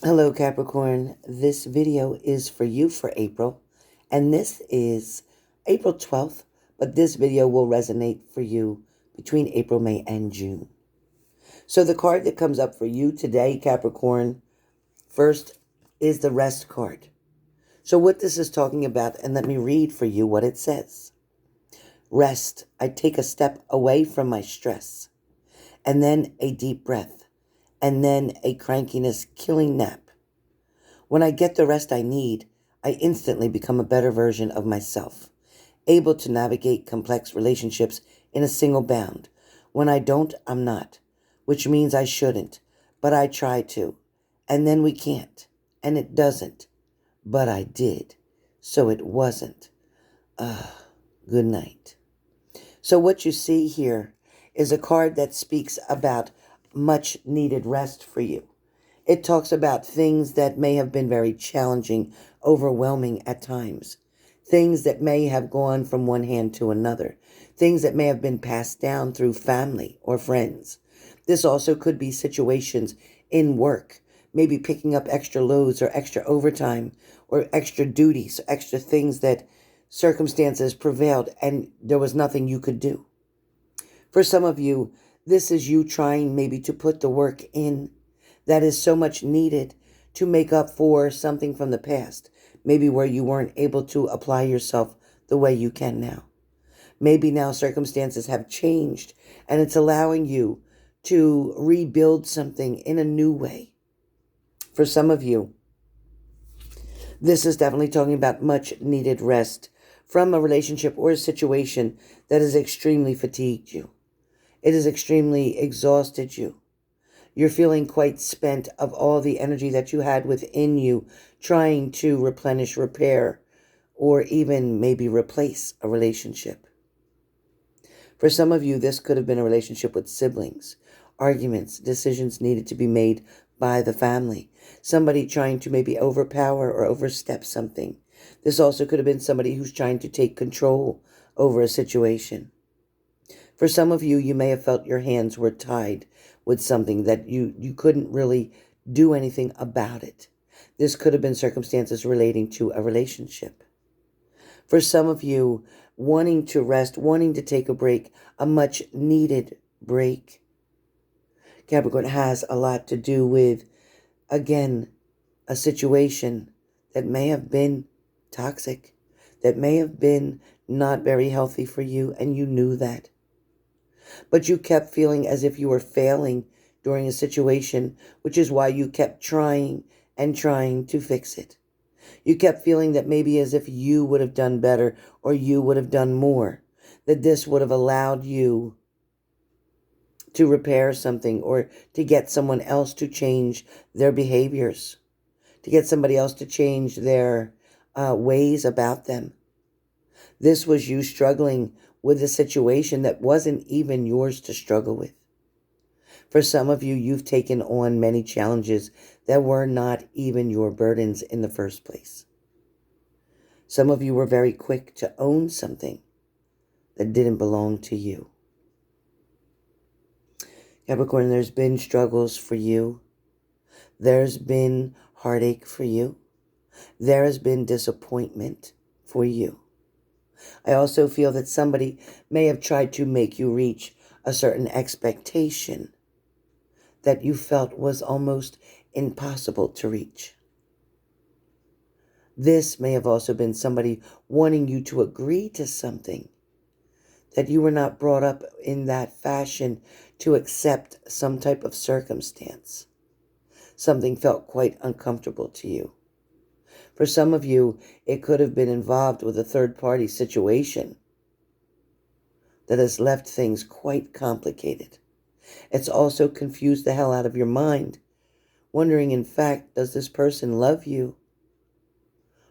Hello, Capricorn. This video is for you for April, and this is April 12th, but this video will resonate for you between April, May, and June. So the card that comes up for you today, Capricorn, first is the Rest card. So what this is talking about, and let me read for you what it says. Rest. I take a step away from my stress, and then a deep breath, and then a crankiness killing nap. When I get the rest I need, I instantly become a better version of myself, able to navigate complex relationships in a single bound. When I don't, I'm not, which means I shouldn't, but I try to. And then we can't, and it doesn't, but I did, so it wasn't. Good night. So what you see here is a card that speaks about much needed rest for you. It talks about things that may have been very challenging, overwhelming at times. Things that may have gone from one hand to another. Things that may have been passed down through family or friends. This also could be situations in work, maybe picking up extra loads or extra overtime or extra duties, extra things that circumstances prevailed and there was nothing you could do. For some of you, this is you trying maybe to put the work in that is so much needed to make up for something from the past, maybe where you weren't able to apply yourself the way you can now. Maybe now circumstances have changed and it's allowing you to rebuild something in a new way. For some of you, this is definitely talking about much needed rest from a relationship or a situation that has extremely fatigued you. It has extremely exhausted you. You're feeling quite spent of all the energy that you had within you, trying to replenish, repair, or even maybe replace a relationship. For some of you, this could have been a relationship with siblings, arguments, decisions needed to be made by the family, somebody trying to maybe overpower or overstep something. This also could have been somebody who's trying to take control over a situation. For some of you, you may have felt your hands were tied with something that you couldn't really do anything about it. This could have been circumstances relating to a relationship. For some of you, wanting to rest, wanting to take a break, a much needed break, Capricorn, has a lot to do with, again, a situation that may have been toxic, that may have been not very healthy for you, and you knew that. But you kept feeling as if you were failing during a situation, which is why you kept trying and trying to fix it. You kept feeling that maybe as if you would have done better or you would have done more, that this would have allowed you to repair something or to get someone else to change their behaviors, to get somebody else to change their ways about them. This was you struggling with a situation that wasn't even yours to struggle with. For some of you, you've taken on many challenges that were not even your burdens in the first place. Some of you were very quick to own something that didn't belong to you. Capricorn, there's been struggles for you. There's been heartache for you. There has been disappointment for you. I also feel that somebody may have tried to make you reach a certain expectation that you felt was almost impossible to reach. This may have also been somebody wanting you to agree to something that you were not brought up in that fashion to accept some type of circumstance. Something felt quite uncomfortable to you. For some of you, it could have been involved with a third-party situation that has left things quite complicated. It's also confused the hell out of your mind, wondering, in fact, does this person love you?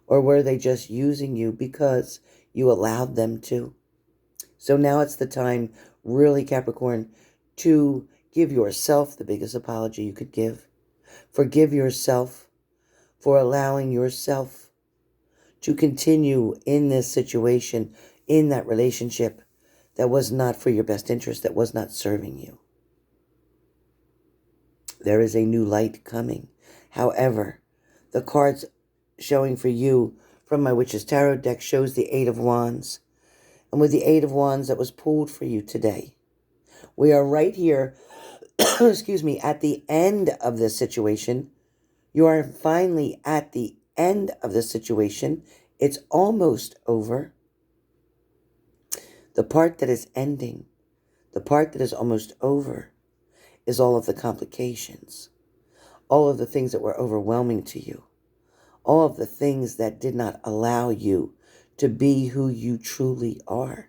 Or were they just using you because you allowed them to? So now it's the time, really, Capricorn, to give yourself the biggest apology you could give. Forgive yourself for allowing yourself to continue in this situation, in that relationship that was not for your best interest, that was not serving you. There is a new light coming. However, the cards showing for you from my Witch's Tarot deck shows the Eight of Wands. And with the Eight of Wands that was pulled for you today, we are right here, excuse me, at the end of this situation. You are finally at the end of the situation. It's almost over. The part that is ending, the part that is almost over, is all of the complications, all of the things that were overwhelming to you, all of the things that did not allow you to be who you truly are.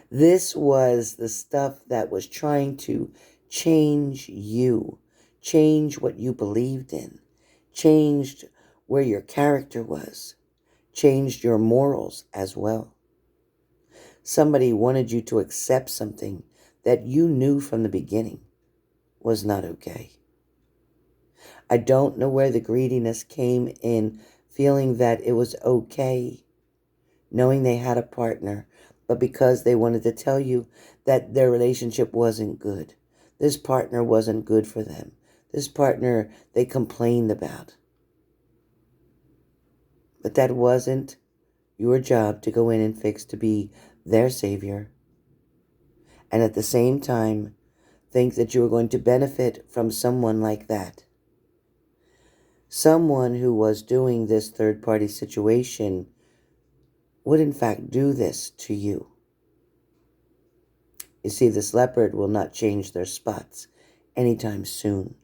This was the stuff that was trying to change you, change what you believed in, changed where your character was, changed your morals as well. Somebody wanted you to accept something that you knew from the beginning was not okay. I don't know where the greediness came in, feeling that it was okay, knowing they had a partner, but because they wanted to tell you that their relationship wasn't good. This partner wasn't good for them. This partner they complained about. But that wasn't your job to go in and fix, to be their savior. And at the same time, think that you were going to benefit from someone like that. Someone who was doing this third-party situation would in fact do this to you. You see, this leopard will not change their spots anytime soon.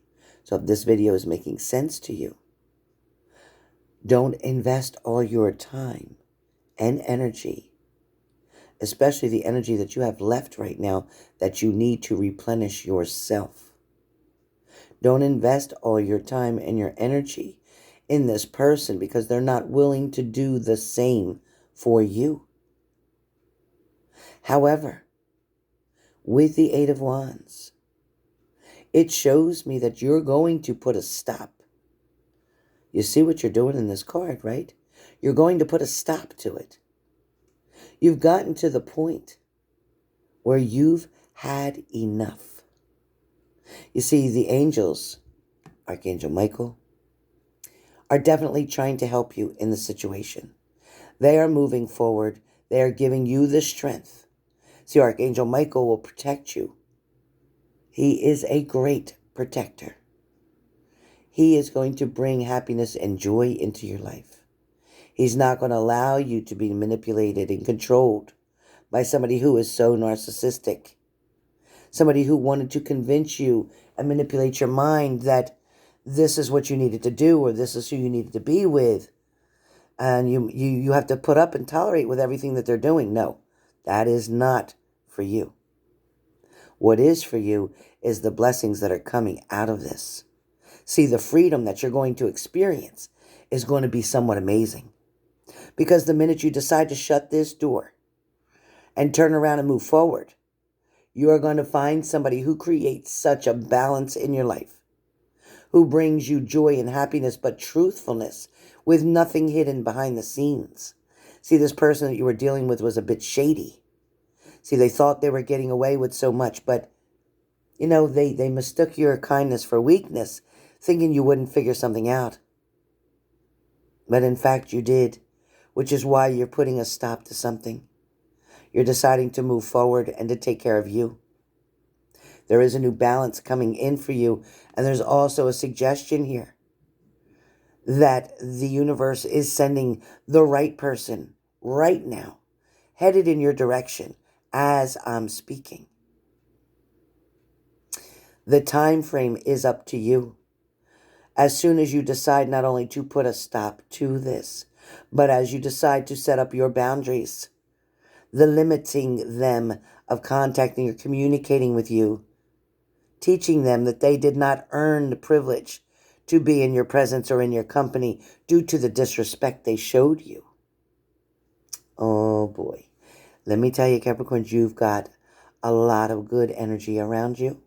So if this video is making sense to you, don't invest all your time and energy, especially the energy that you have left right now that you need to replenish yourself. Don't invest all your time and your energy in this person because they're not willing to do the same for you. However, with the Eight of Wands, it shows me that you're going to put a stop. You see what you're doing in this card, right? You're going to put a stop to it. You've gotten to the point where you've had enough. You see, the angels, Archangel Michael, are definitely trying to help you in the situation. They are moving forward. They are giving you the strength. See, Archangel Michael will protect you. He is a great protector. He is going to bring happiness and joy into your life. He's not going to allow you to be manipulated and controlled by somebody who is so narcissistic. Somebody who wanted to convince you and manipulate your mind that this is what you needed to do or this is who you needed to be with. And you have to put up and tolerate with everything that they're doing. No, that is not for you. What is for you is the blessings that are coming out of this. See, the freedom that you're going to experience is going to be somewhat amazing. Because the minute you decide to shut this door and turn around and move forward, you are going to find somebody who creates such a balance in your life, who brings you joy and happiness, but truthfulness with nothing hidden behind the scenes. See, this person that you were dealing with was a bit shady. See, they thought they were getting away with so much, but, you know, they mistook your kindness for weakness, thinking you wouldn't figure something out. But in fact, you did, which is why you're putting a stop to something. You're deciding to move forward and to take care of you. There is a new balance coming in for you, and there's also a suggestion here that the universe is sending the right person right now, headed in your direction as I'm speaking. The time frame is up to you. As soon as you decide not only to put a stop to this, but as you decide to set up your boundaries, the limiting them of contacting or communicating with you, teaching them that they did not earn the privilege to be in your presence or in your company due to the disrespect they showed you. Oh boy. Let me tell you, Capricorns, you've got a lot of good energy around you.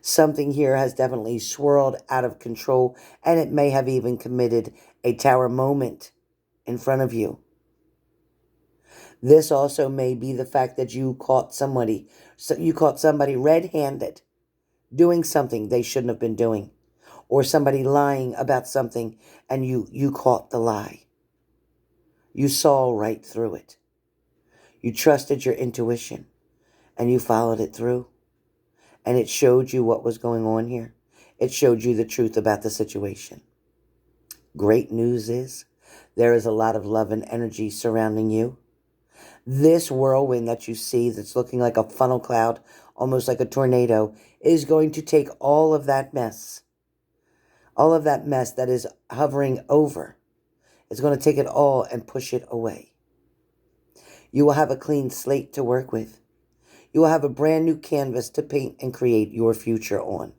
Something here has definitely swirled out of control, and it may have even committed a tower moment in front of you. This also may be the fact that you caught somebody red-handed doing something they shouldn't have been doing, or somebody lying about something and you caught the lie. You saw right through it. You trusted your intuition and you followed it through. And it showed you what was going on here. It showed you the truth about the situation. Great news is there is a lot of love and energy surrounding you. This whirlwind that you see that's looking like a funnel cloud, almost like a tornado, is going to take all of that mess that is hovering over. It's going to take it all and push it away. You will have a clean slate to work with. You will have a brand new canvas to paint and create your future on.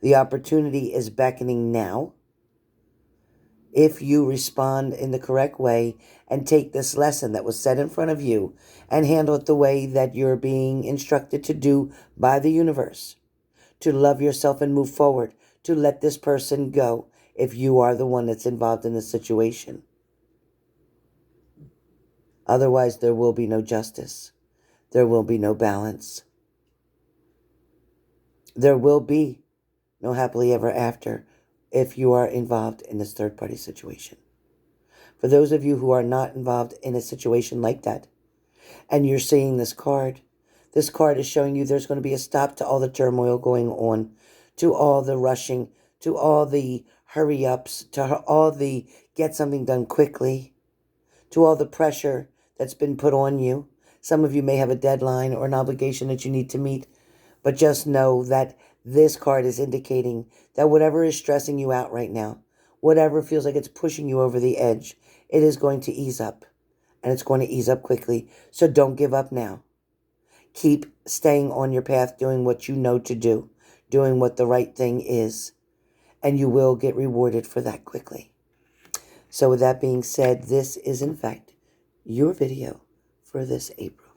The opportunity is beckoning now. If you respond in the correct way and take this lesson that was set in front of you and handle it the way that you're being instructed to do by the universe, to love yourself and move forward, to let this person go if you are the one that's involved in the situation. Otherwise, there will be no justice. There will be no balance. There will be no happily ever after if you are involved in this third-party situation. For those of you who are not involved in a situation like that, and you're seeing this card is showing you there's going to be a stop to all the turmoil going on, to all the rushing, to all the hurry-ups, to all the get something done quickly, to all the pressure that's been put on you. Some of you may have a deadline or an obligation that you need to meet, but just know that this card is indicating that whatever is stressing you out right now, whatever feels like it's pushing you over the edge, it is going to ease up, and it's going to ease up quickly. So don't give up now. Keep staying on your path, doing what you know to do, doing what the right thing is, and you will get rewarded for that quickly. So with that being said, this is in fact your video for this April.